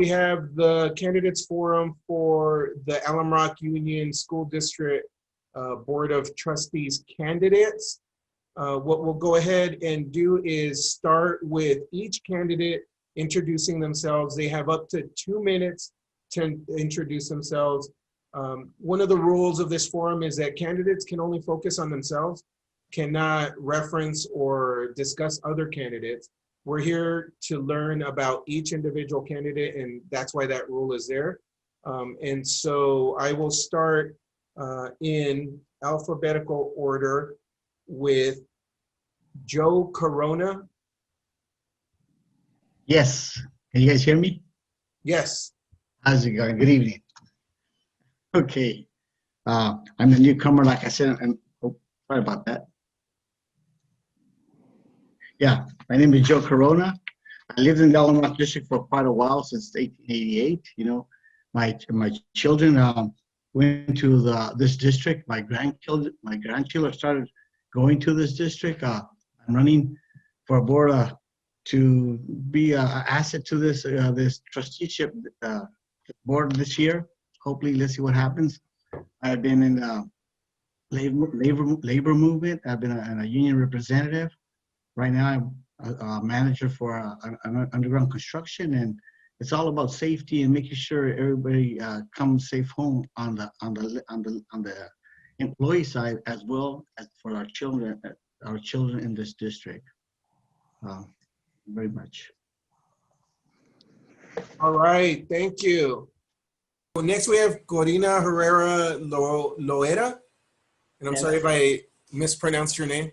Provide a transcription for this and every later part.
We have the candidates forum for the Alum Rock Union School District Board of Trustees candidates. What we'll go ahead and do is start with each candidate introducing themselves. They have up to 2 minutes to introduce themselves. One of the rules of this forum is that candidates can only focus on themselves, cannot reference or discuss other candidates. We're here to learn about each individual candidate, and that's why that rule is there. And so I will start in alphabetical order with Joe Corona. Yes. Can you guys hear me? Yes. How's it going? Good evening. Okay. I'm a newcomer, like I said, and oh, sorry about that. Yeah, my name is Joe Corona. I lived in the Alum Rock District for quite a while, since 1888. You know, my children went to this district. My grandchildren started going to this district. I'm running for a board to be an asset to this this trusteeship board this year. Hopefully, let's see what happens. I've been in the labor movement. I've been a union representative. Right now, I'm a manager for an underground construction, and it's all about safety and making sure everybody comes safe home on the employee side, as well as for our children in this district. Very much. All right, thank you. Well, next we have Corina Herrera-Loera, and I'm sorry if I mispronounced your name.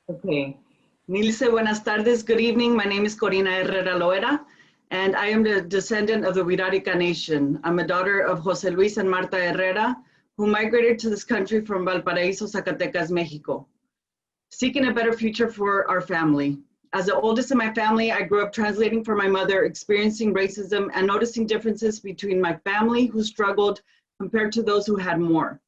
Okay. Nilce, buenas tardes. Good evening. My name is Corina Herrera-Loera, and I am the descendant of the Wirarica Nation. I'm a daughter of Jose Luis and Marta Herrera, who migrated to this country from Valparaíso, Zacatecas, Mexico, seeking a better future for our family. As the oldest in my family, I grew up translating for my mother, experiencing racism and noticing differences between my family who struggled compared to those who had more.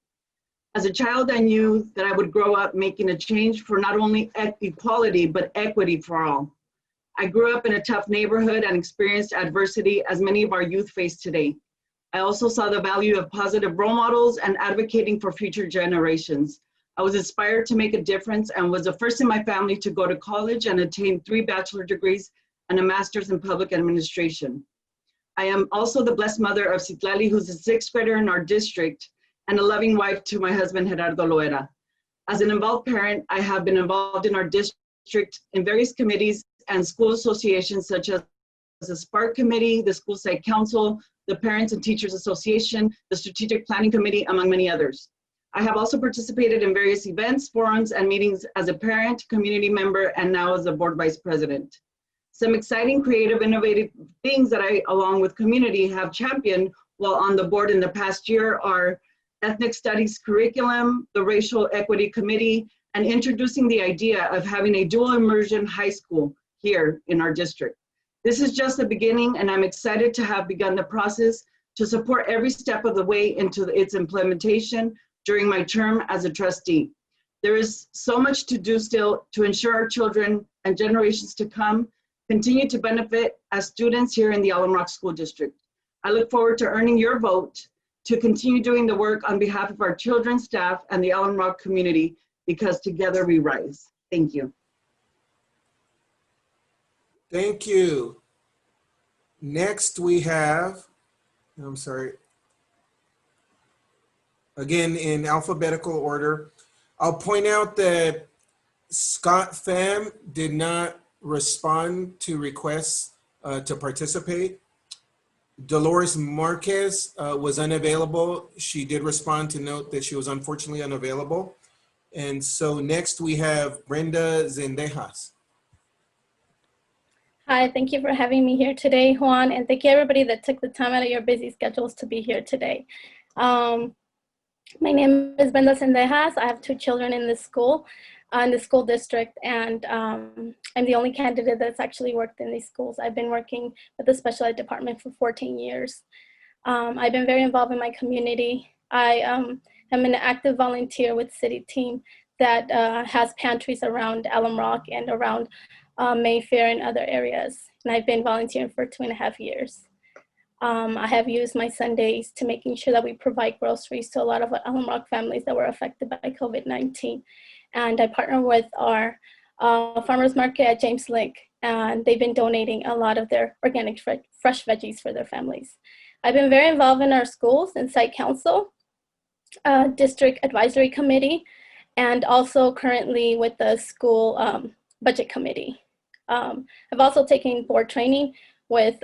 As a child, I knew that I would grow up making a change for not only equality, but equity for all. I grew up in a tough neighborhood and experienced adversity as many of our youth face today. I also saw the value of positive role models and advocating for future generations. I was inspired to make a difference and was the first in my family to go to college and attain 3 bachelor degrees and a master's in public administration. I am also the blessed mother of Citlali, who's a 6th grader in our district, and a loving wife to my husband, Herrera-Loera. As an involved parent, I have been involved in our district in various committees and school associations, such as the Spark Committee, the School Site Council, the Parents and Teachers Association, the Strategic Planning Committee, among many others. I have also participated in various events, forums, and meetings as a parent, community member, and now as a board vice president. Some exciting, creative, innovative things that I, along with community, have championed while on the board in the past year are ethnic studies curriculum, the Racial Equity Committee, and introducing the idea of having a dual immersion high school here in our district. This is just the beginning, and I'm excited to have begun the process to support every step of the way into its implementation during my term as a trustee. There is so much to do still to ensure our children and generations to come continue to benefit as students here in the Alum Rock School District. I look forward to earning your vote to continue doing the work on behalf of our children, staff, and the Alum Rock community, because together we rise. Thank you. Thank you. Next we have, I'm sorry, again in alphabetical order. I'll point out that Scott Pham did not respond to requests to participate. Dolores Marquez was unavailable. She did respond to note that she was unfortunately unavailable. And so next we have Brenda Zendejas. Hi, thank you for having me here today, Juan, and thank you everybody that took the time out of your busy schedules to be here today. My name is Brenda Sandejas. I have 2 children in this school, in the school district, and I'm the only candidate that's actually worked in these schools. I've been working with the special ed department for 14 years. I've been very involved in my community. I am an active volunteer with City Team that has pantries around Alum Rock and around Mayfair and other areas. And I've been volunteering for 2.5 years. I have used my Sundays to making sure that we provide groceries to a lot of Alum Rock families that were affected by COVID-19. And I partner with our farmers market at James Lake, and they've been donating a lot of their organic fresh veggies for their families. I've been very involved in our schools and site council, district advisory committee, and also currently with the school budget committee. I've also taken board training with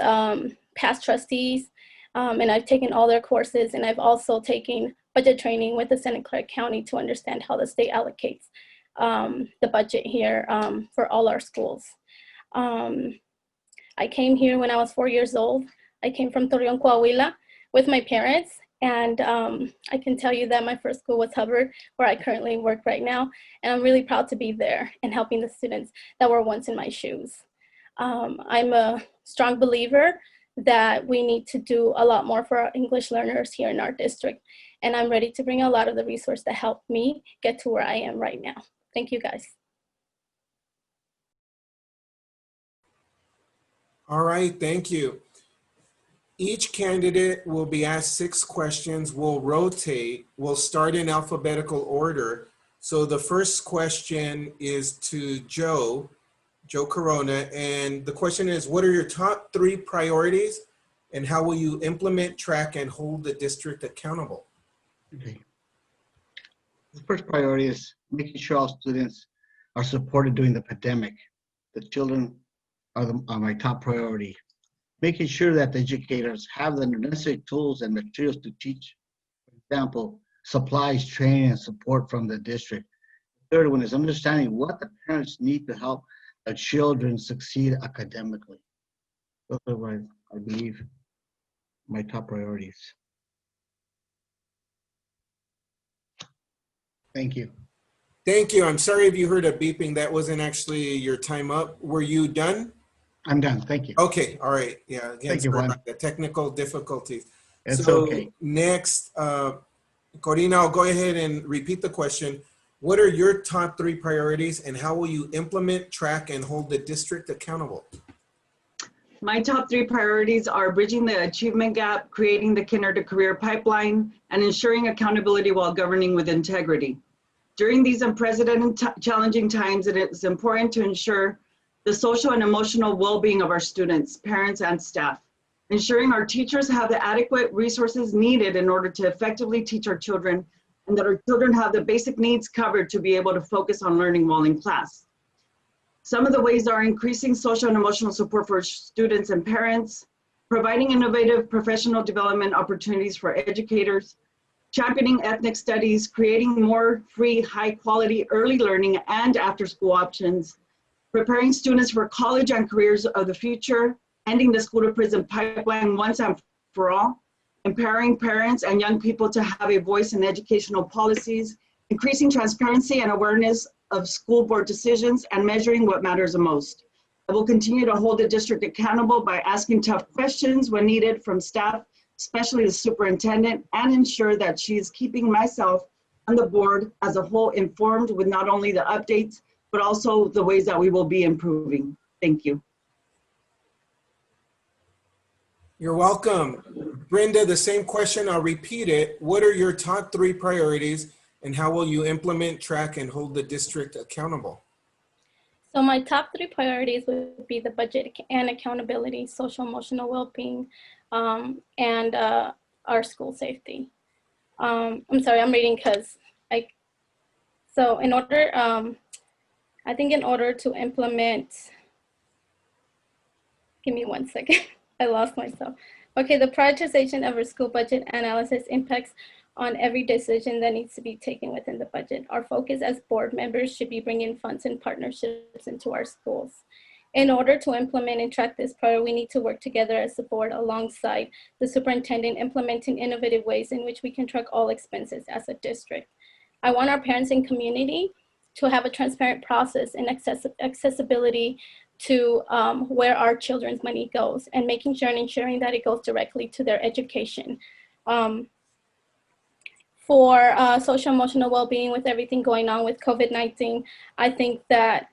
past trustees, and I've taken all their courses, and I've also taken budget training with the St. Clair County to understand how the state allocates the budget here for all our schools. I came here when I was 4 years old. I came from Torreon, Coahuila with my parents, and I can tell you that my first school was Hubbard, where I currently work right now, and I'm really proud to be there and helping the students that were once in my shoes. I'm a strong believer that we need to do a lot more for our English learners here in our district, and I'm ready to bring a lot of the resources that helped me get to where I am right now. Thank you, guys. All right, thank you. Each candidate will be asked 6 questions. We'll rotate. We'll start in alphabetical order. So the first question is to Joe Corona. And the question is, what are your top 3 priorities and how will you implement, track, and hold the district accountable? Okay. The first priority is making sure all students are supported during the pandemic. The children are my top priority. Making sure that the educators have the necessary tools and materials to teach. For example, supplies, training, and support from the district. The third one is understanding what the parents need to help the children succeed academically. Those are what I believe my top priorities. Thank you. Thank you. I'm sorry if you heard a beeping. That wasn't actually your time up. Were you done? I'm done. Thank you. Okay, all right. Yeah, again, Thank you, sorry Juan. about the technical difficulties. It's So okay. next, Corina, I'll go ahead and repeat the question. What are your top 3 priorities and how will you implement, track, and hold the district accountable? My top 3 priorities are bridging the achievement gap, creating the kinder to career pipeline, and ensuring accountability while governing with integrity. During these unprecedented challenging times, it is important to ensure the social and emotional well-being of our students, parents, and staff. Ensuring our teachers have the adequate resources needed in order to effectively teach our children, and that our children have the basic needs covered to be able to focus on learning while in class. Some of the ways are increasing social and emotional support for students and parents, providing innovative professional development opportunities for educators, championing ethnic studies, creating more free, high-quality early learning and after-school options, preparing students for college and careers of the future, ending the school-to-prison pipeline once and for all, empowering parents and young people to have a voice in educational policies, increasing transparency and awareness of school board decisions, and measuring what matters the most. I will continue to hold the district accountable by asking tough questions when needed from staff, especially the superintendent, and ensure that she is keeping myself and the board as a whole informed with not only the updates, but also the ways that we will be improving. Thank you. You're welcome. Brenda, the same question, I'll repeat it. What are your top 3 priorities and how will you implement, track, and hold the district accountable? So my top 3 priorities would be the budget and accountability, social emotional well-being, and our school safety. I'm sorry, I'm reading because so in order, I think in order to implement, give me 1 second, I lost myself. Okay, the prioritization of our school budget analysis impacts on every decision that needs to be taken within the budget. Our focus as board members should be bringing funds and partnerships into our schools. In order to implement and track this priority, we need to work together as a board alongside the superintendent, implementing innovative ways in which we can track all expenses as a district. I want our parents and community to have a transparent process and accessibility to where our children's money goes, and making sure and ensuring that it goes directly to their education. For social emotional well-being, with everything going on with COVID-19, I think that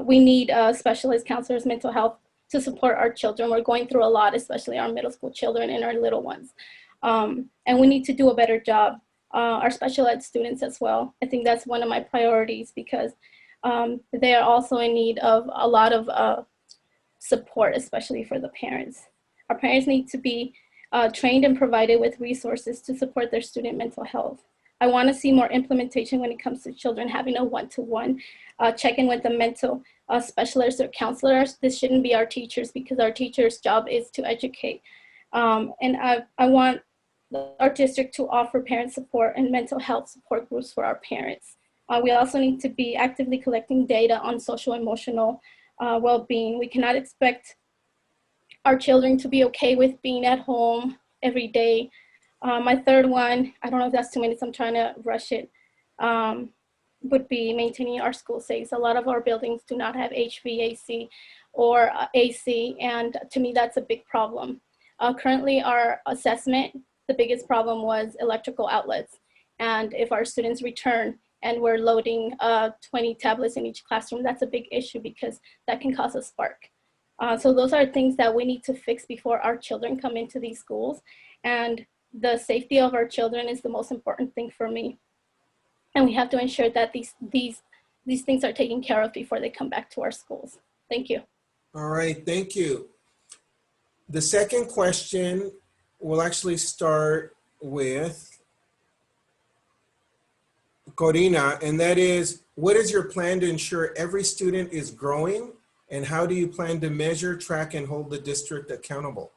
we need specialist counselors, mental health to support our children. We're going through a lot, especially our middle school children and our little ones. And we need to do a better job. Our special ed students as well. I think that's one of my priorities because they are also in need of a lot of support, especially for the parents. Our parents need to be trained and provided with resources to support their student mental health. I want to see more implementation when it comes to children having a one-to-one check-in with the mental specialists or counselors. This shouldn't be our teachers because our teachers' job is to educate. And I want our district to offer parent support and mental health support groups for our parents. We also need to be actively collecting data on social emotional well-being. We cannot expect our children to be okay with being at home every day. My third one, I don't know if that's 2 minutes, I'm trying to rush it, would be maintaining our school safe. A lot of our buildings do not have HVAC or AC, and to me that's a big problem. Currently our assessment, the biggest problem was electrical outlets. And if our students return and we're loading 20 tablets in each classroom, that's a big issue because that can cause a spark. So those are things that we need to fix before our children come into these schools. And the safety of our children is the most important thing for me. And we have to ensure that these things are taken care of before they come back to our schools. Thank you. All right, thank you. The second question will actually start with Corina, and that is, what is your plan to ensure every student is growing? And how do you plan to measure, track, and hold the district accountable?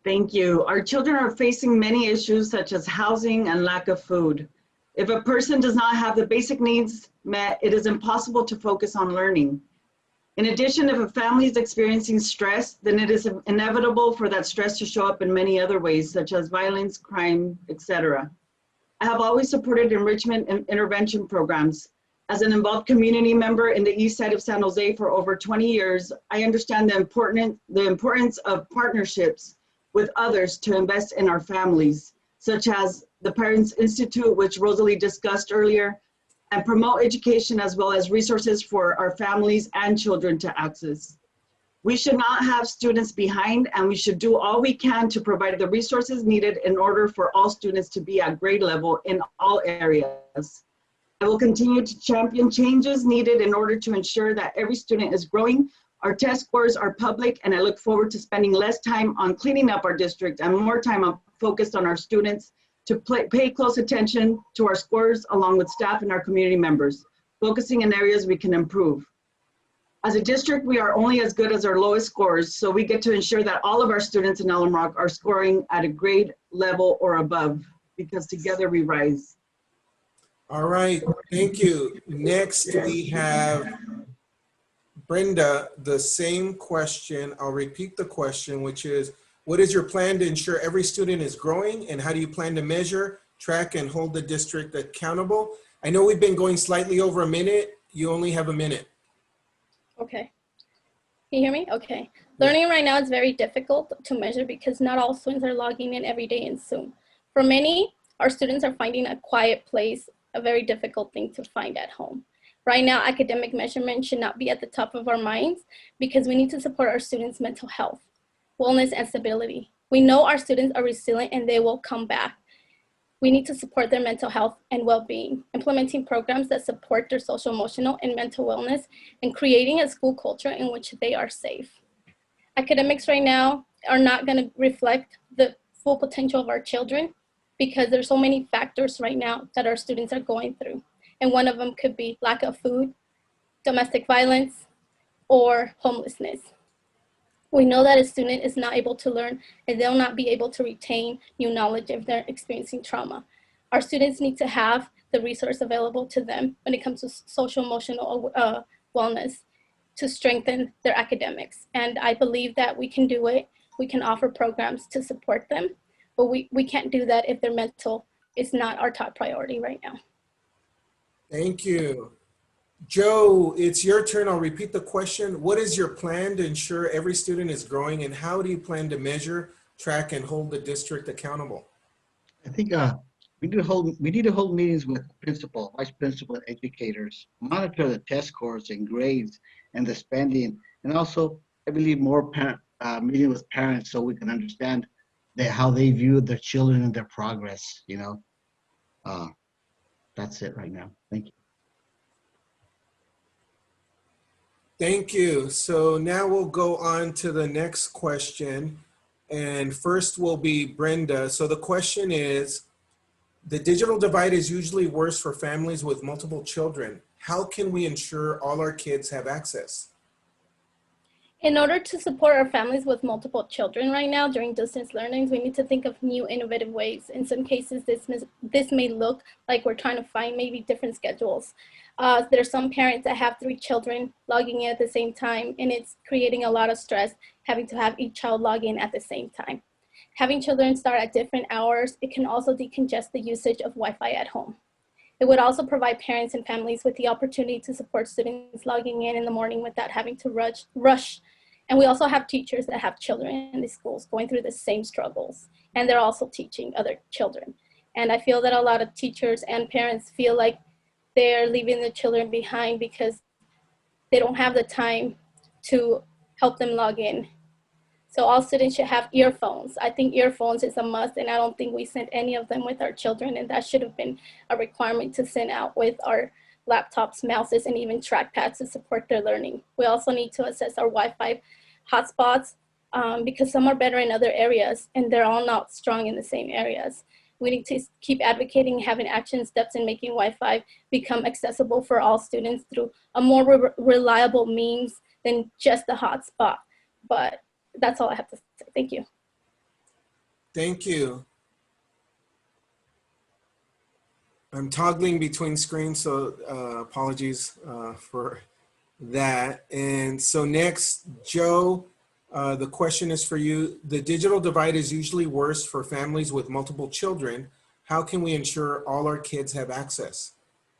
Thank you. Our children are facing many issues such as housing and lack of food. If a person does not have the basic needs met, it is impossible to focus on learning. In addition, if a family is experiencing stress, then it is inevitable for that stress to show up in many other ways, such as violence, crime, etc. I have always supported enrichment and intervention programs. As an involved community member in the east side of San Jose for over 20 years, I understand the importance of partnerships with others to invest in our families, such as the Parents Institute, which Rosalie discussed earlier, and promote education as well as resources for our families and children to access. We should not have students behind, and we should do all we can to provide the resources needed in order for all students to be at grade level in all areas. I will continue to champion changes needed in order to ensure that every student is growing. Our test scores are public, and I look forward to spending less time on cleaning up our district and more time focused on our students to pay close attention to our scores along with staff and our community members, focusing in areas we can improve. As a district, we are only as good as our lowest scores, so we get to ensure that all of our students in Alum Rock are scoring at a grade level or above, because together we rise. All right, thank you. Next, we have Brenda, the same question. I'll repeat the question, which is, what is your plan to ensure every student is growing, and how do you plan to measure, track, and hold the district accountable? I know we've been going slightly over a minute. You only have a minute. Okay. Can you hear me? Okay. Learning right now is very difficult to measure because not all students are logging in every day in Zoom. For many, our students are finding a quiet place a very difficult thing to find at home. Right now, academic measurement should not be at the top of our minds because we need to support our students' mental health, wellness, and stability. We know our students are resilient and they will come back. We need to support their mental health and well-being, implementing programs that support their social, emotional, and mental wellness, and creating a school culture in which they are safe. Academics right now are not going to reflect the full potential of our children because there's so many factors right now that our students are going through. And one of them could be lack of food, domestic violence, or homelessness. We know that a student is not able to learn and they'll not be able to retain new knowledge if they're experiencing trauma. Our students need to have the resource available to them when it comes to social emotional wellness to strengthen their academics. And I believe that we can do it. We can offer programs to support them, but we can't do that if their mental is not our top priority right now. Thank you. Joe, it's your turn. I'll repeat the question. What is your plan to ensure every student is growing, and how do you plan to measure, track, and hold the district accountable? I think we need to hold meetings with principal, vice principal, and educators, monitor the test scores and grades and the spending, and also I believe more meeting with parents so we can understand how they view their children and their progress, you know. That's it right now. Thank you. Thank you. So now we'll go on to the next question. And first will be Brenda. So the question is, the digital divide is usually worse for families with multiple children. How can we ensure all our kids have access? In order to support our families with multiple children right now during distance learnings, we need to think of new innovative ways. In some cases, this may look like we're trying to find maybe different schedules. There's some parents that have 3 children logging in at the same time, and it's creating a lot of stress having to have each child log in at the same time. Having children start at different hours, it can also decongest the usage of Wi-Fi at home. It would also provide parents and families with the opportunity to support students logging in the morning without having to rush. And we also have teachers that have children in the schools going through the same struggles, and they're also teaching other children. And I feel that a lot of teachers and parents feel like they're leaving the children behind because they don't have the time to help them log in. So all students should have earphones. I think earphones is a must, and I don't think we sent any of them with our children, and that should have been a requirement to send out with our laptops, mouses, and even trackpads to support their learning. We also need to assess our Wi-Fi hotspots because some are better in other areas, and they're all not strong in the same areas. We need to keep advocating, having action steps in making Wi-Fi become accessible for all students through a more reliable means than just the hotspot. But that's all I have to say. Thank you. Thank you. I'm toggling between screens, so apologies for that. And so next, Joe, the question is for you. The digital divide is usually worse for families with multiple children. How can we ensure all our kids have access?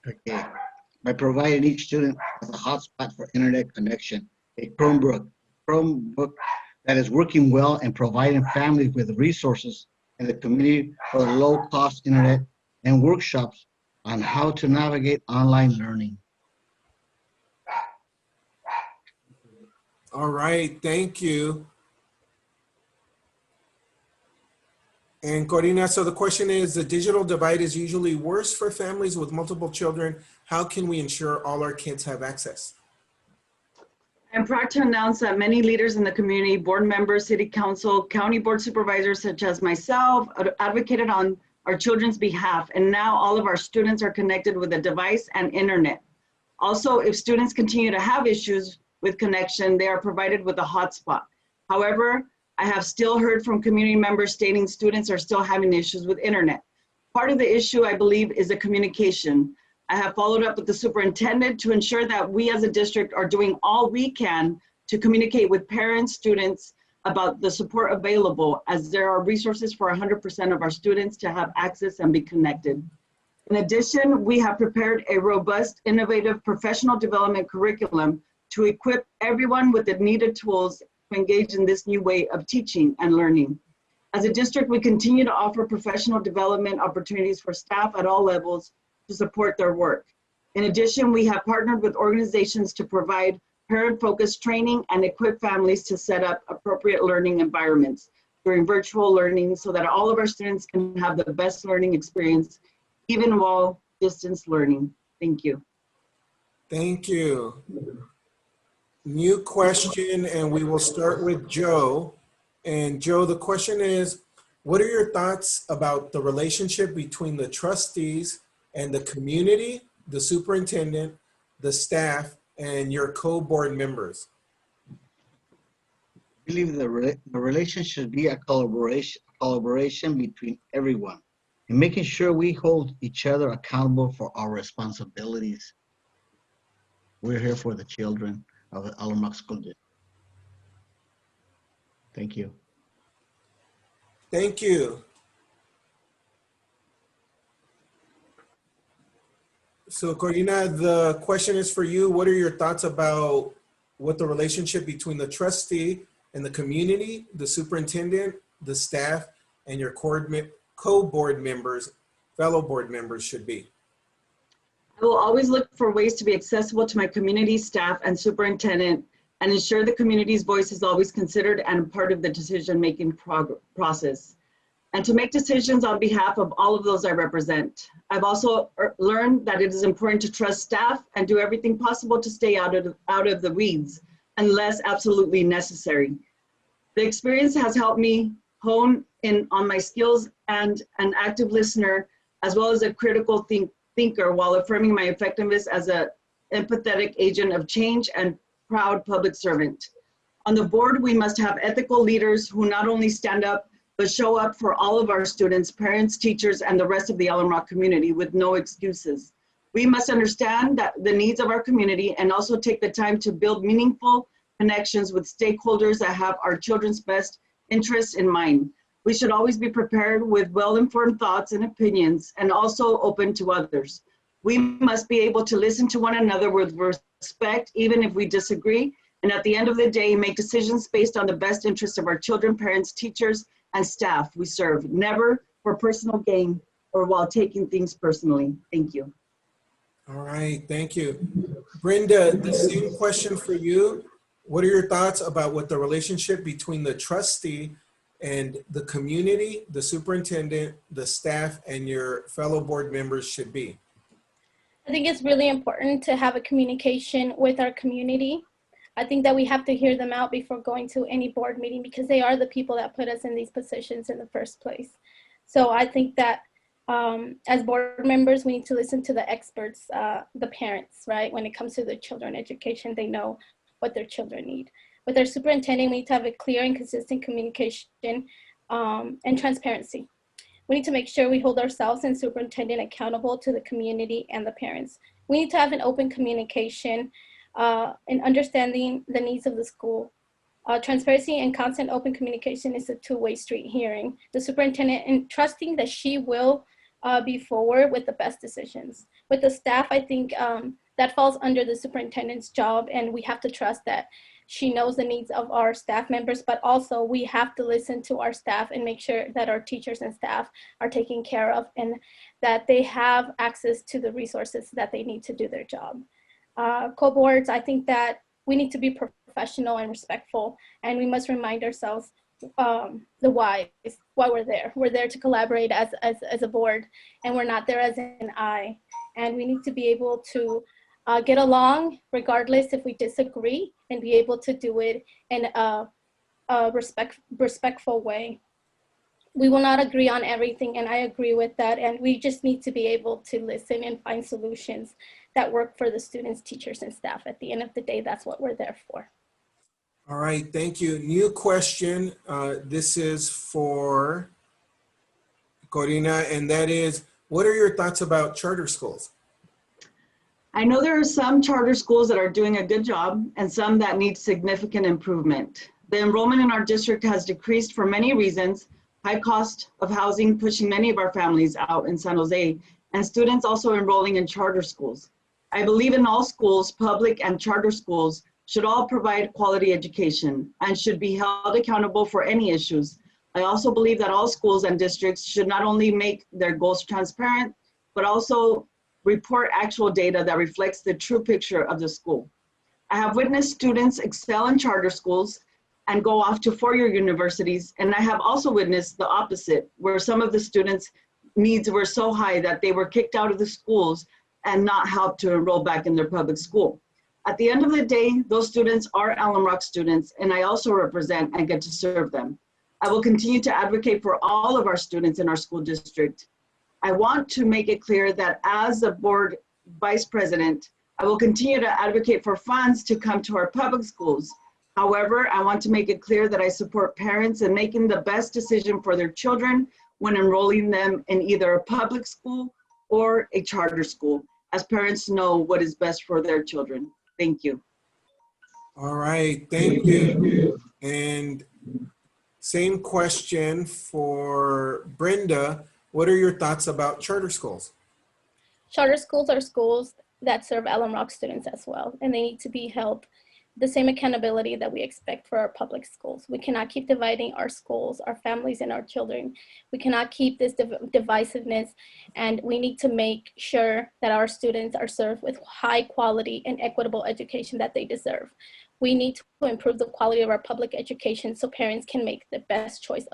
Okay. By providing each student with a hotspot for internet connection, a Chromebook that is working well and providing families with resources in the community for low-cost internet and workshops on how to navigate online learning. All right, thank you. And Corina, so the question is, the digital divide is usually worse for families with multiple children. How can we ensure all our kids have access? I'm proud to announce that many leaders in the community, board members, city council, county board supervisors, such as myself, advocated on our children's behalf. And now all of our students are connected with a device and internet. Also, if students continue to have issues with connection, they are provided with a hotspot. However, I have still heard from community members stating students are still having issues with internet. Part of the issue, I believe, is the communication. I have followed up with the superintendent to ensure that we as a district are doing all we can to communicate with parents, students about the support available, as there are resources for 100% of our students to have access and be connected. In addition, we have prepared a robust, innovative professional development curriculum to equip everyone with the needed tools to engage in this new way of teaching and learning. As a district, we continue to offer professional development opportunities for staff at all levels to support their work. In addition, we have partnered with organizations to provide parent-focused training and equip families to set up appropriate learning environments during virtual learning so that all of our students can have the best learning experience, even while distance learning. Thank you. Thank you. New question, and we will start with Joe. And Joe, the question is, what are your thoughts about the relationship between the trustees and the community, the superintendent, the staff, and your co-board members? I believe the relationship should be a collaboration between everyone and making sure we hold each other accountable for our responsibilities. We're here for the children of the Alum School District. Thank you. Thank you. So Corina, the question is for you. What are your thoughts about what the relationship between the trustee and the community, the superintendent, the staff, and your co-board members, fellow board members should be? I will always look for ways to be accessible to my community, staff, and superintendent and ensure the community's voice is always considered and part of the decision-making process, and to make decisions on behalf of all of those I represent. I've also learned that it is important to trust staff and do everything possible to stay out of the weeds unless absolutely necessary. The experience has helped me hone in on my skills and an active listener, as well as a critical thinker, while affirming my effectiveness as an empathetic agent of change and proud public servant. On the board, we must have ethical leaders who not only stand up, but show up for all of our students, parents, teachers, and the rest of the Alum Rock community with no excuses. We must understand that the needs of our community and also take the time to build meaningful connections with stakeholders that have our children's best interests in mind. We should always be prepared with well-informed thoughts and opinions and also open to others. We must be able to listen to one another with respect, even if we disagree, and at the end of the day, make decisions based on the best interests of our children, parents, teachers, and staff we serve, never for personal gain or while taking things personally. Thank you. All right, thank you. Brenda, the same question for you. What are your thoughts about what the relationship between the trustee and the community, the superintendent, the staff, and your fellow board members should be? I think it's really important to have a communication with our community. I think that we have to hear them out before going to any board meeting because they are the people that put us in these positions in the first place. So I think that as board members, we need to listen to the experts, the parents, right? When it comes to the children education, they know what their children need. With our superintendent, we need to have a clear and consistent communication and transparency. We need to make sure we hold ourselves and superintendent accountable to the community and the parents. We need to have an open communication and understanding the needs of the school. Transparency and constant open communication is a two-way street hearing the superintendent and trusting that she will be forward with the best decisions. With the staff, I think that falls under the superintendent's job, and we have to trust that she knows the needs of our staff members, but also we have to listen to our staff and make sure that our teachers and staff are taken care of and that they have access to the resources that they need to do their job. Co-boards, I think that we need to be professional and respectful, and we must remind ourselves the why we're there. We're there to collaborate as a board, and we're not there as an I. And we need to be able to get along regardless if we disagree and be able to do it in a respectful way. We will not agree on everything, and I agree with that. And we just need to be able to listen and find solutions that work for the students, teachers, and staff. At the end of the day, that's what we're there for. All right, thank you. New question. This is for Corina, and that is, what are your thoughts about charter schools? I know there are some charter schools that are doing a good job and some that need significant improvement. The enrollment in our district has decreased for many reasons: high cost of housing pushing many of our families out in San Jose, and students also enrolling in charter schools. I believe in all schools, public and charter schools, should all provide quality education and should be held accountable for any issues. I also believe that all schools and districts should not only make their goals transparent, but also report actual data that reflects the true picture of the school. I have witnessed students excel in charter schools and go off to four-year universities, and I have also witnessed the opposite, where some of the students' needs were so high that they were kicked out of the schools and not helped to enroll back in their public school. At the end of the day, those students are Alum Rock students, and I also represent and get to serve them. I will continue to advocate for all of our students in our school district. I want to make it clear that as a board vice president, I will continue to advocate for funds to come to our public schools. However, I want to make it clear that I support parents in making the best decision for their children when enrolling them in either a public school or a charter school, as parents know what is best for their children. Thank you. All right, thank you. And same question for Brenda. What are your thoughts about charter schools? Charter schools are schools that serve Alum Rock students as well, and they need to be held the same accountability that we expect for our public schools. We cannot keep dividing our schools, our families, and our children. We cannot keep this divisiveness, and we need to make sure that our students are served with high quality and equitable education that they deserve. We need to improve the quality of our public education so parents can make the best choice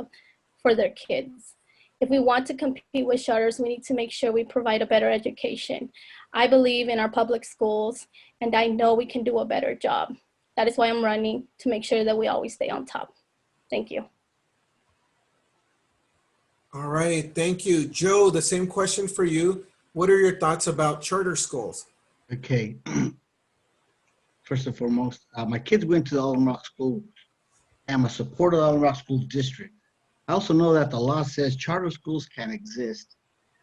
for their kids. If we want to compete with charters, we need to make sure we provide a better education. I believe in our public schools, and I know we can do a better job. That is why I'm running, to make sure that we always stay on top. Thank you. All right, thank you. Joe, the same question for you. What are your thoughts about charter schools? Okay. First and foremost, my kids went to the Alum Rock School. I'm a supporter of the Alum Rock School District. I also know that the law says charter schools can exist.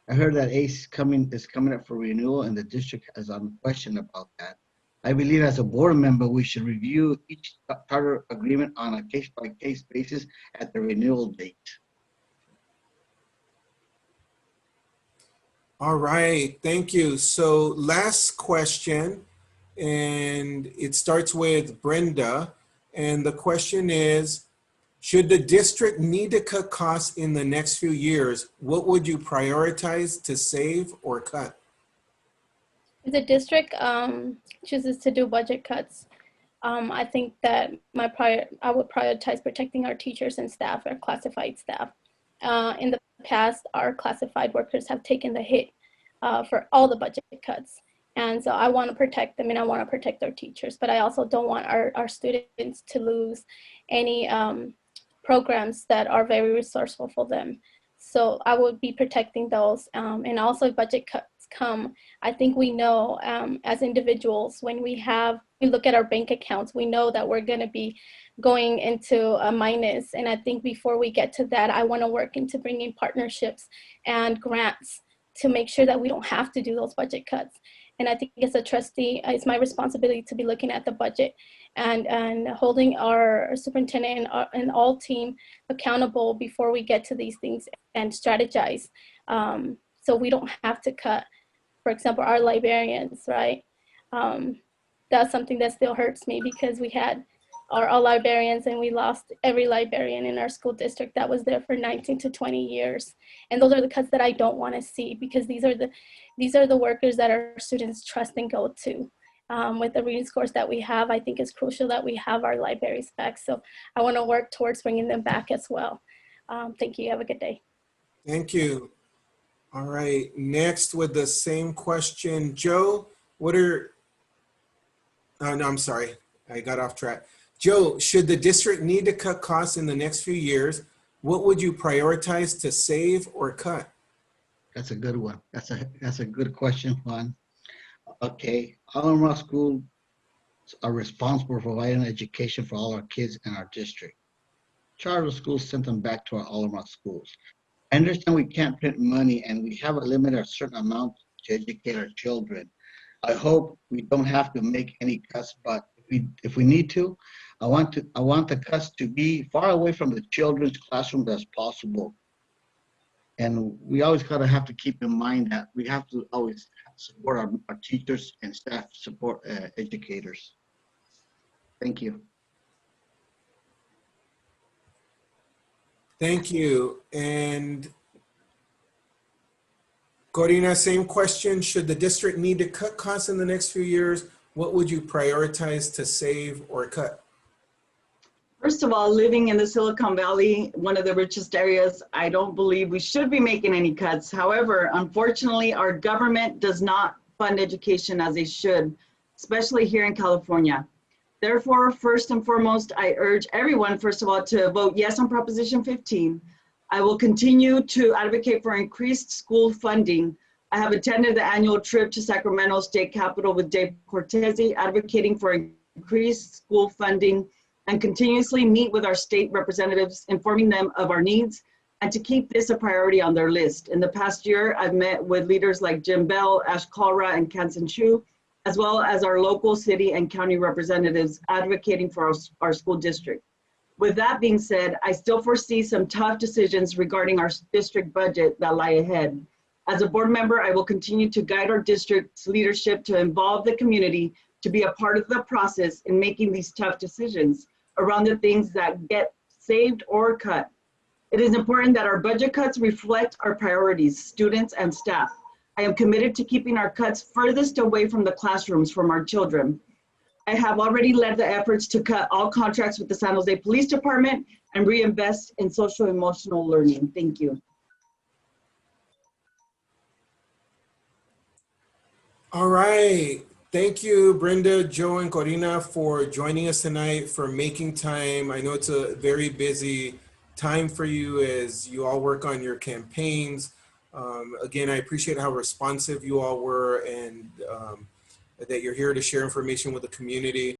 I heard that ACE is coming up for renewal, and the district has a question about that. I believe as a board member, we should review each charter agreement on a case-by-case basis at the renewal date. All right, thank you. So last question, and it starts with Brenda. And the question is, should the district need to cut costs in the next few years, what would you prioritize to save or cut? If the district chooses to do budget cuts, I think that I would prioritize protecting our teachers and staff, our classified staff. In the past, our classified workers have taken the hit for all the budget cuts. And so I want to protect them, and I want to protect our teachers, but I also don't want our students to lose any programs that are very resourceful for them. So I would be protecting those. And also if budget cuts come, I think we know as individuals, when we look at our bank accounts, we know that we're going to be going into a minus. And I think before we get to that, I want to work into bringing partnerships and grants to make sure that we don't have to do those budget cuts. And I think as a trustee, it's my responsibility to be looking at the budget and holding our superintendent and all team accountable before we get to these things and strategize. So we don't have to cut, for example, our librarians, right? That's something that still hurts me, because we had our librarians and we lost every librarian in our school district that was there for 19 to 20 years. And those are the cuts that I don't want to see, because these are the workers that our students trust and go to. With the reading scores that we have, I think it's crucial that we have our libraries back. So I want to work towards bringing them back as well. Thank you. Have a good day. Thank you. All right, next with the same question, Joe, no, I'm sorry, I got off track. Joe, should the district need to cut costs in the next few years, what would you prioritize to save or cut? That's a good one. That's a good question, Juan. Okay, Alum Rock Schools are responsible for providing education for all our kids in our district. Charter schools sent them back to our Alum Rock schools. I understand we can't print money and we have a limit of a certain amount to educate our children. I hope we don't have to make any cuts, but if we need to, I want the cuts to be far away from the children's classrooms as possible. And we always have to keep in mind that we have to always support our teachers and staff, support educators. Thank you. Thank you. And Corina, same question. Should the district need to cut costs in the next few years? What would you prioritize to save or cut? First of all, living in the Silicon Valley, one of the richest areas, I don't believe we should be making any cuts. However, unfortunately, our government does not fund education as they should, especially here in California. Therefore, first and foremost, I urge everyone, first of all, to vote yes on Proposition 15. I will continue to advocate for increased school funding. I have attended the annual trip to Sacramento State Capitol with Dave Cortese, advocating for increased school funding, and continuously meet with our state representatives, informing them of our needs, and to keep this a priority on their list. In the past year, I've met with leaders like Jim Bell, Ash Kalra, and Kansan Chu, as well as our local city and county representatives advocating for our school district. With that being said, I still foresee some tough decisions regarding our district budget that lie ahead. As a board member, I will continue to guide our district's leadership to involve the community to be a part of the process in making these tough decisions around the things that get saved or cut. It is important that our budget cuts reflect our priorities, students and staff. I am committed to keeping our cuts furthest away from the classrooms from our children. I have already led the efforts to cut all contracts with the San Jose Police Department and reinvest in social emotional learning. Thank you. All right. Thank you, Brenda, Joe, and Corina for joining us tonight, for making time. I know it's a very busy time for you as you all work on your campaigns. Again, I appreciate how responsive you all were and that you're here to share information with the community.